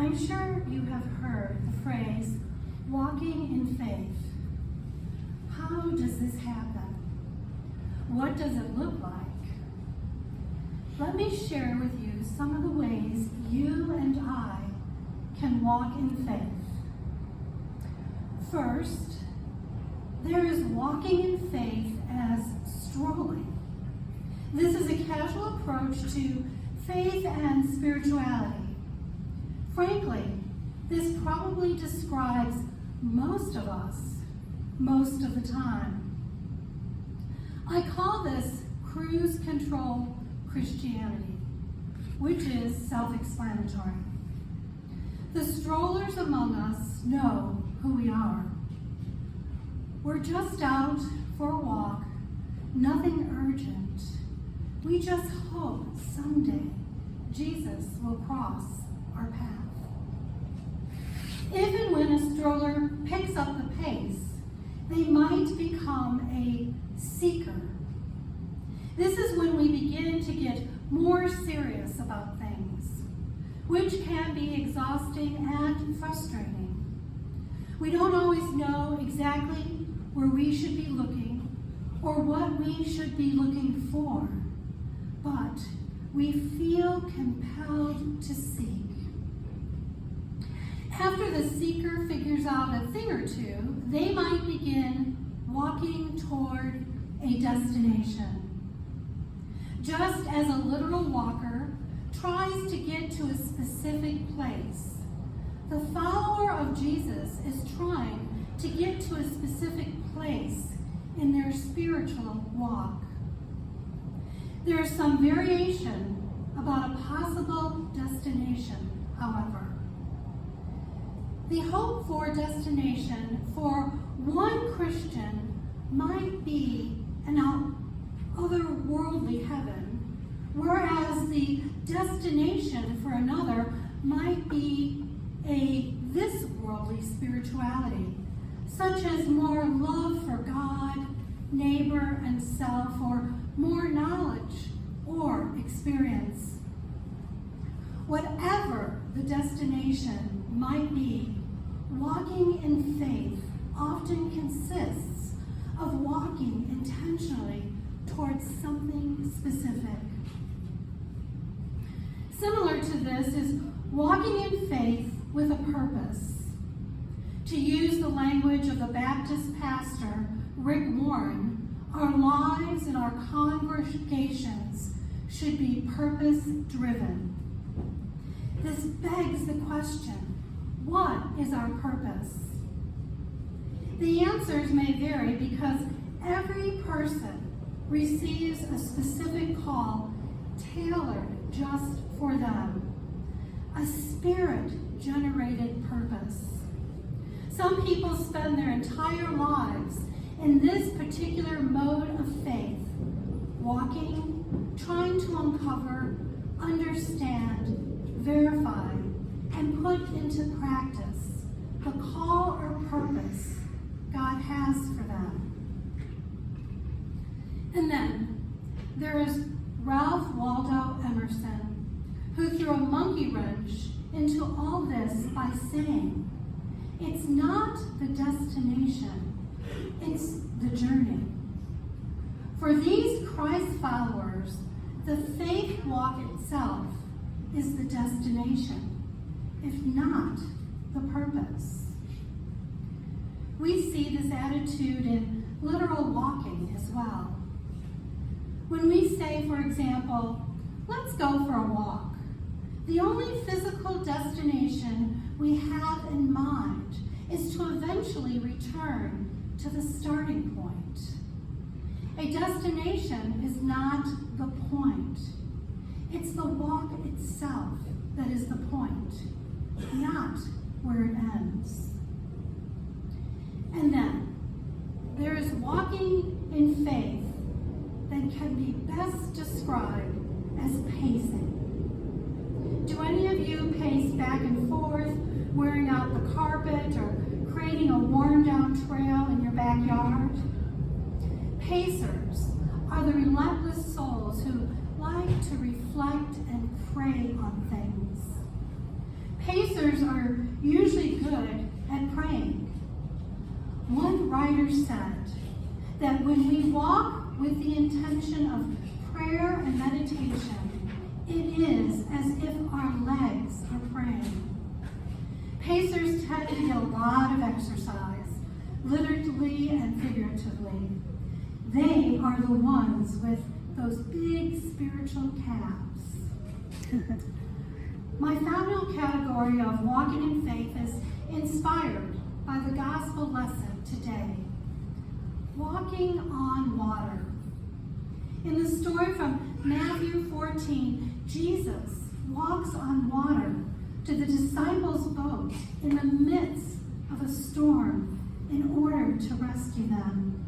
I'm sure you have heard the phrase, walking in faith. How does this happen? What does it look like? Let me share with you some of the ways you and I can walk in faith. First, there is walking in faith as strolling. This is a casual approach to faith and spirituality. Frankly, this probably describes most of us most of the time. I call this cruise control Christianity, which is self-explanatory. The strollers among us know who we are. We're just out for a walk, nothing urgent. We just hope someday Jesus will cross our path. If and when a stroller picks up the pace, they might become a seeker. This is when we begin to get more serious about things, which can be exhausting and frustrating. We don't always know exactly where we should be looking or what we should be looking for, but we feel compelled to seek. After the seeker figures out a thing or two, they might begin walking toward a destination. Just as a literal walker tries to get to a specific place, the follower of Jesus is trying to get to a specific place in their spiritual walk. There is some variation about a possible destination, however. The hoped-for destination for one Christian might be an otherworldly heaven, whereas the destination for another might be a this-worldly spirituality, such as more love for God, neighbor, and self, or more knowledge or experience. Whatever the destination might be, walking in faith often consists of walking intentionally towards something specific. Similar to this is walking in faith with a purpose. To use the language of the Baptist pastor, Rick Warren, our lives and our congregations should be purpose-driven. This begs the question, what is our purpose? The answers may vary because every person receives a specific call tailored just for them, a spirit-generated purpose. Some people spend their entire lives in this particular mode of faith, walking, trying to uncover, understand, verify, and put into practice the call or purpose God has for them. And then there is Ralph Waldo Emerson, who threw a monkey wrench into all this by saying, it's not the destination, it's the journey. For these Christ followers, the faith walk itself is the destination, if not the purpose. We see this attitude in literal walking as well. When we say, for example, let's go for a walk, the only physical destination we have in mind is to eventually return to the starting point. A destination is not the point. It's the walk itself that is the point, not where it ends. And then there is walking in faith that can be best described as pacing. Do any of you pace back and forth, wearing out the carpet or creating a worn-down trail in your backyard? Pacers are the relentless souls who like to reflect and pray on things. Pacers are usually good at praying. One writer said that when we walk with the intention of prayer and meditation, it is as if our legs are praying. Pacers tend to get a lot of exercise, literally and figuratively. They are the ones with those big spiritual calves. My final category of walking in faith is inspired by the gospel lesson today. Walking on water. In the story from Matthew 14, Jesus walks on water to the disciples' boat in the midst of a storm in order to rescue them.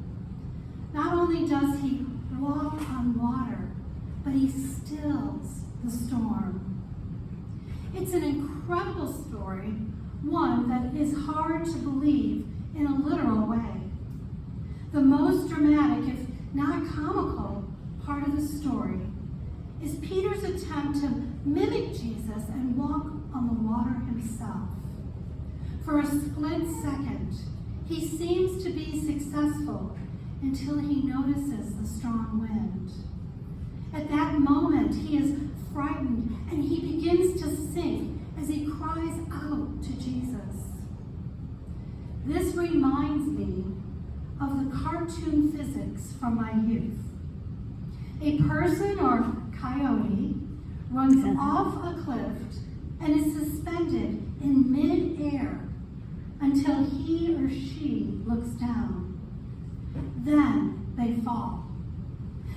Not only does he walk on water, but he stills the storm. It's an incredible story, one that is hard to believe in a literal way. The most dramatic, if not comical, part of the story is Peter's attempt to mimic Jesus and walk on the water himself. For a split second, he seems to be successful until he notices the strong wind. At that moment, he is frightened and he begins to sink as he cries out to Jesus. This reminds me of the cartoon physics from my youth. A person or coyote runs off a cliff and is suspended in mid-air until he or she looks down. Then they fall.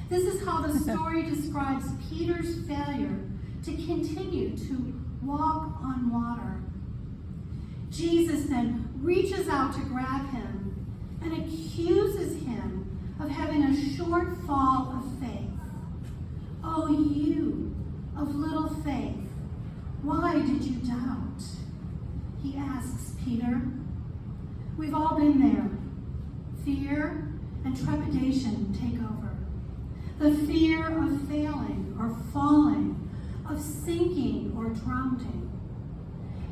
This is how the story describes Peter's failure to continue to walk on water. Jesus then reaches out to grab him and accuses him of having a short fall of faith. Oh, you of little faith, why did you doubt? He asks Peter. We've all been there. Fear and trepidation take over. The fear of failing or falling, of sinking or drowning.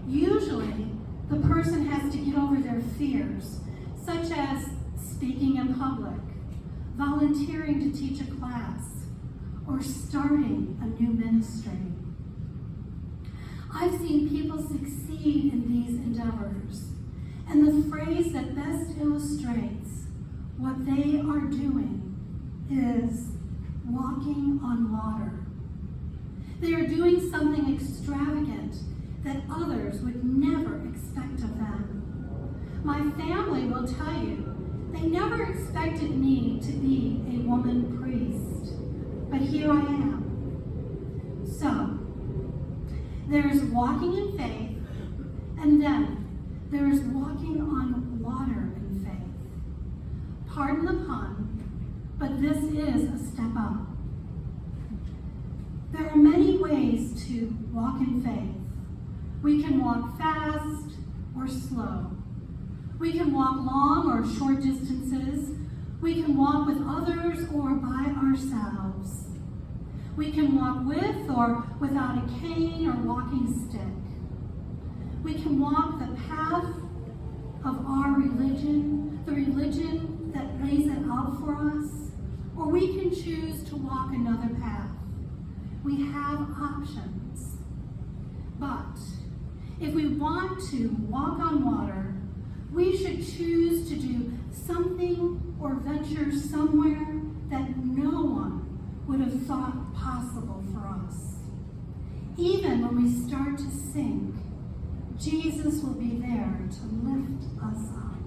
Usually, the person has to get over their fears, such as speaking in public, volunteering to teach a class, or starting a new ministry. I've seen people succeed in these endeavors, and the phrase that best illustrates what they are doing is walking on water. They are doing something extravagant that others would never expect of them. My family will tell you they never expected me to be a woman priest, but here I am. So, there is walking in faith, and then there is walking on water in faith. Pardon the pun, but this is a step up. There are many ways to walk in faith. We can walk fast or slow. We can walk long or short distances. We can walk with others or by ourselves. We can walk with or without a cane or walking stick. We can walk the path of our religion, the religion that lays it out for us, or we can choose to walk another path. We have options. But if we want to walk on water, we should choose to do something or venture somewhere that no one would have thought possible for us. Even when we start to sink, Jesus will be there to lift us up.